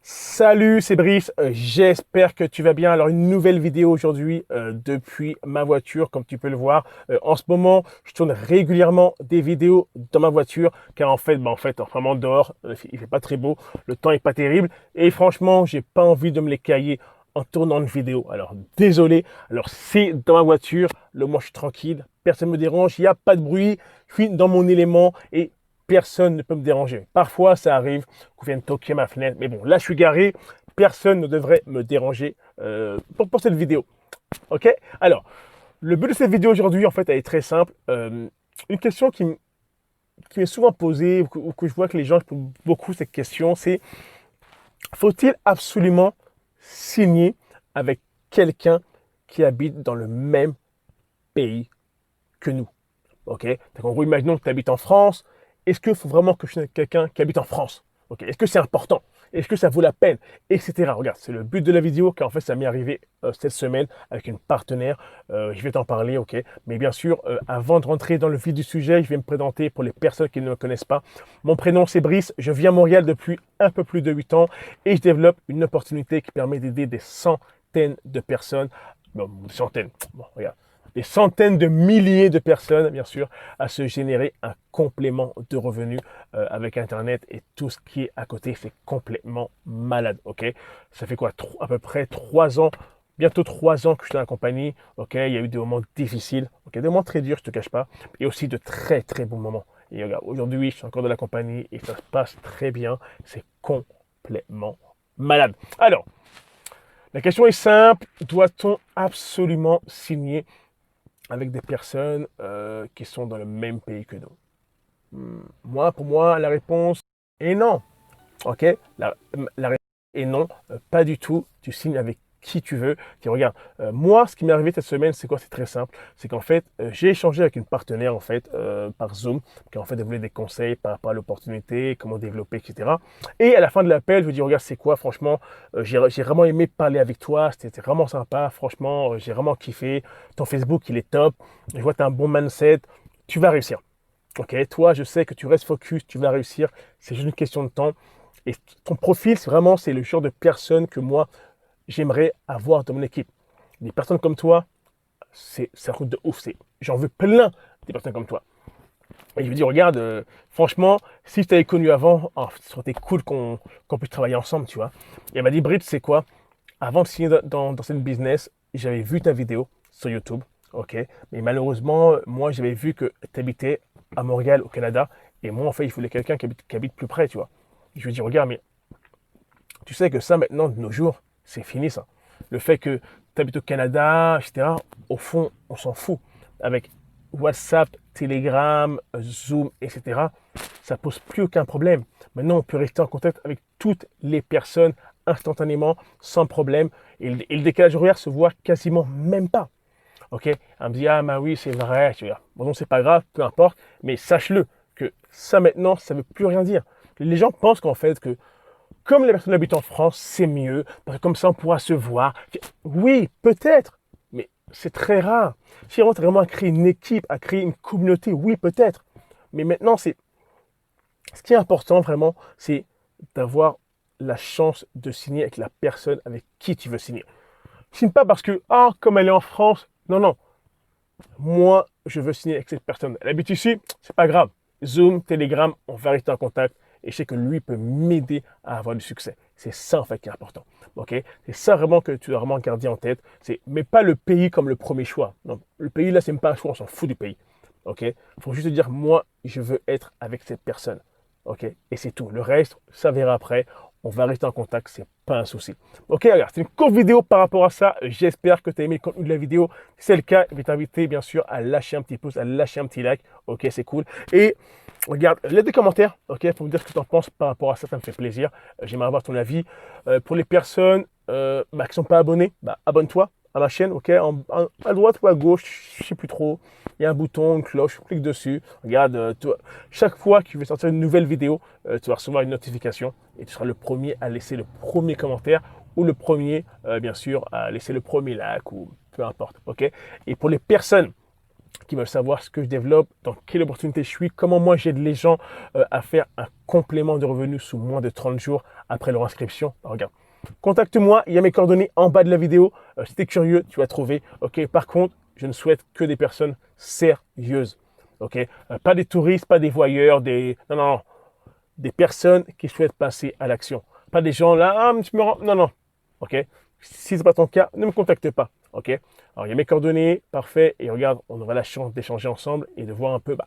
Salut, c'est Brice, j'espère que tu vas bien. Alors une nouvelle vidéo aujourd'hui depuis ma voiture, comme tu peux le voir. En ce moment, je tourne régulièrement des vidéos dans ma voiture, car vraiment dehors, il fait pas très beau, le temps est pas terrible, et franchement, j'ai pas envie de me les cailler en tournant une vidéo. Alors désolé, alors c'est dans ma voiture, le moi je suis tranquille, personne me dérange, il n'y a pas de bruit, je suis dans mon élément et personne ne peut me déranger. Parfois, ça arrive qu'on vienne toquer ma fenêtre. Mais bon, là, je suis garé. Personne ne devrait me déranger pour cette vidéo. OK? Alors, le but de cette vidéo aujourd'hui, en fait, elle est très simple. Une question qui m'est souvent posée, ou que je vois que les gens posent beaucoup cette question, c'est faut-il absolument signer avec quelqu'un qui habite dans le même pays que nous? OK? Donc, en gros, imaginons que tu habites en France. Est-ce qu'il faut vraiment que je sois quelqu'un qui habite en France? OK? Est-ce que c'est important? Est-ce que ça vaut la peine? Etc. Regarde, c'est le but de la vidéo, car en fait, ça m'est arrivé cette semaine avec une partenaire. Je vais t'en parler, OK? Mais bien sûr, avant de rentrer dans le vif du sujet, je vais me présenter pour les personnes qui ne me connaissent pas. Mon prénom, c'est Brice. Je vis à Montréal depuis un peu plus de 8 ans et je développe une opportunité qui permet d'aider des centaines de personnes. Bon, des centaines. Bon, regarde, des centaines de milliers de personnes, bien sûr, à se générer un complément de revenus avec Internet et tout ce qui est à côté, c'est complètement malade, ok? Ça fait quoi? À peu près 3 ans, bientôt 3 ans que je suis dans la compagnie, ok? Il y a eu des moments difficiles, ok? Des moments très durs, je te cache pas, et aussi de très, très bons moments. Et regarde, aujourd'hui, je suis encore dans la compagnie et ça se passe très bien, c'est complètement malade. Alors, la question est simple, doit-on absolument signer avec des personnes qui sont dans le même pays que nous? Pour moi, la réponse est non. Ok? La réponse est non, pas du tout. Tu signes avec qui tu veux. Regarde, moi, ce qui m'est arrivé cette semaine, c'est quoi? C'est très simple. C'est qu'en fait, j'ai échangé avec une partenaire en fait par Zoom, qui en fait elle voulait des conseils par rapport à l'opportunité, comment développer, etc. Et à la fin de l'appel, je lui dis, regarde, c'est quoi? Franchement, j'ai vraiment aimé parler avec toi. C'était vraiment sympa. Franchement, j'ai vraiment kiffé. Ton Facebook, il est top. Je vois que tu as un bon mindset. Tu vas réussir. Ok, toi, je sais que tu restes focus, tu vas réussir. C'est juste une question de temps. Et ton profil, c'est le genre de personne que moi, j'aimerais avoir dans mon équipe. Des personnes comme toi, c'est un truc de ouf. J'en veux plein des personnes comme toi. Et je lui dis, regarde, franchement, si je t'avais connu avant, oh, ça aurait été cool qu'on puisse travailler ensemble, tu vois. Et elle m'a dit, Britt, c'est quoi? Avant de signer dans cette business, j'avais vu ta vidéo sur YouTube, ok? Mais malheureusement, moi, j'avais vu que tu habitais à Montréal, au Canada. Et moi, en fait, il voulait quelqu'un qui habite plus près, tu vois. Je lui dis, regarde, mais tu sais que ça, maintenant, de nos jours, c'est fini, ça. Le fait que tu habites au Canada, etc., au fond, on s'en fout. Avec WhatsApp, Telegram, Zoom, etc., ça pose plus aucun problème. Maintenant, on peut rester en contact avec toutes les personnes instantanément, sans problème. Et le décalage horaire se voit quasiment même pas. Ok? Elle me dit, ah, bah oui, c'est vrai. Tu vois. Bon, non, c'est pas grave, peu importe. Mais sache-le, que ça maintenant, ça ne veut plus rien dire. Les gens pensent qu'en fait, que comme les personnes habitent en France, c'est mieux, parce que comme ça, on pourra se voir. Oui, peut-être, mais c'est très rare. Si on vraiment à créer une équipe, à créer une communauté, oui, peut-être. Mais maintenant, ce qui est important vraiment, c'est d'avoir la chance de signer avec la personne avec qui tu veux signer. Signe pas parce que, ah, comme elle est en France. Non, non. Moi, je veux signer avec cette personne. Elle habite ici, c'est pas grave. Zoom, Telegram, on va rester en contact. Et je sais que lui peut m'aider à avoir du succès. C'est ça en fait qui est important. Ok? C'est ça vraiment que tu dois vraiment garder en tête. Mais pas le pays comme le premier choix. Non, le pays là, c'est même pas un choix, on s'en fout du pays. Ok? Il faut juste dire, moi, je veux être avec cette personne. Ok? Et c'est tout. Le reste, ça verra après. On va rester en contact, c'est pas un souci. Ok, regarde, c'est une courte vidéo par rapport à ça. J'espère que tu as aimé le contenu de la vidéo. Si c'est le cas, je vais t'inviter bien sûr à lâcher un petit pouce, à lâcher un petit like. Ok, c'est cool. Et regarde, laisse des commentaires, ok, pour me dire ce que tu en penses par rapport à ça, ça me fait plaisir. J'aimerais avoir ton avis. Pour les personnes qui ne sont pas abonnées, abonne-toi à ma chaîne, ok, à droite ou à gauche, je ne sais plus trop. Il y a un bouton, une cloche, clique dessus. Regarde, chaque fois que je vais sortir une nouvelle vidéo, tu vas recevoir une notification et tu seras le premier à laisser le premier commentaire ou le premier, bien sûr, à laisser le premier like ou peu importe, ok. Et pour les personnes qui veulent savoir ce que je développe, dans quelle opportunité je suis, comment moi j'aide les gens à faire un complément de revenus sous moins de 30 jours après leur inscription. Alors, regarde, contacte-moi, il y a mes coordonnées en bas de la vidéo. Si tu es curieux, tu vas trouver. Ok. Par contre, je ne souhaite que des personnes sérieuses. Ok. Pas des touristes, pas des voyeurs, non, non, non. Des personnes qui souhaitent passer à l'action. Pas des gens là, ah, tu me rends. Non, non. Ok. Si ce n'est pas ton cas, ne me contacte pas. Ok. Alors, il y a mes coordonnées, parfait. Et regarde, on aura la chance d'échanger ensemble et de voir un peu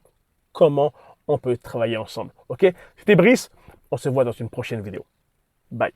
comment on peut travailler ensemble. Ok. C'était Brice. On se voit dans une prochaine vidéo. Bye.